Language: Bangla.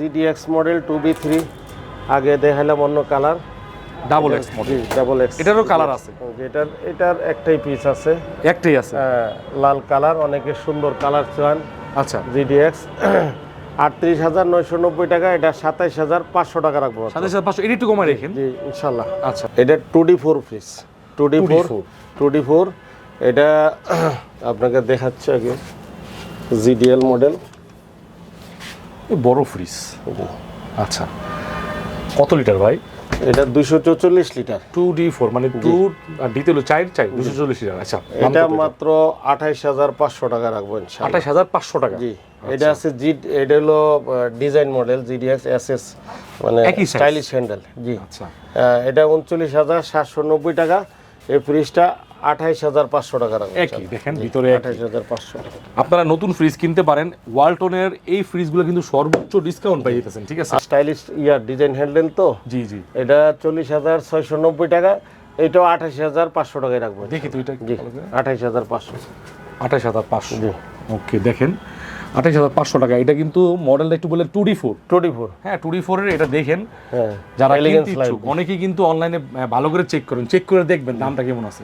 GDX মডেল 2B3 আগে দেখালাম অন্য colour double x model. Double x এটারও কালার আছে? এটার একটাই পিস আছে, একটাই আছে। লাল কালার, অনেকে সুন্দর কালার চান। আচ্ছা, GDX 38,990 টাকা, এটা 27,500 টাকা রাখবো। 27,500, এটা একটু কমায় রেখেন। জি ইনশাল্লাহ। আচ্ছা, এটা 2D4 পিস, 2D4 এটা আপনাকে দেখাচ্ছে আগে। GDL মডেল, বড় ফ্রিজ। আচ্ছা, কত লিটার ভাই? এটা 244 লিটার। 2D4 মানে 2 আর D হলো 4 240 লিটার। আচ্ছা, এটা মাত্র 28,500 টাকা রাখবো ইনশাআল্লাহ। 28,500 টাকা। জি, এটা আছে এটা হলো ডিজাইন মডেল GDX SS, মানে স্টাইলিশ হ্যান্ডেল। জি আচ্ছা, এটা 39,790 টাকা। এই ফ্রিজটা 28,500 টাকা রাখবো। একই দেখেন ভিতরে 28,500 টাকা। আপনারা নতুন ফ্রিজ কিনতে পারেন। ওয়ালটনের এই ফ্রিজগুলো কিন্তু সর্বোচ্চ ডিসকাউন্ট পাই যেতেছেন, ঠিক আছে? স্টাইলিশ ডিজাইন হ্যান্ডেল তো। জি জি, এটা 40,690 টাকা, এটাও 28,500 টাকায় রাখবো। দেখি তো এটা। জি 28,500। 28,500। জি ওকে, দেখেন 28,500 টাকা। এটা কিন্তু মডেলটা একটু বলে 2D4। 2D4। হ্যাঁ, 2D4 এর এটা দেখেন। হ্যাঁ, যারা এলিগেন্স কিনতে লাইন। ইচ্ছুক অনেকেই কিন্তু অনলাইনে ভালো করে চেক করেন, চেক করে দেখবেন দামটা কেমন আছে।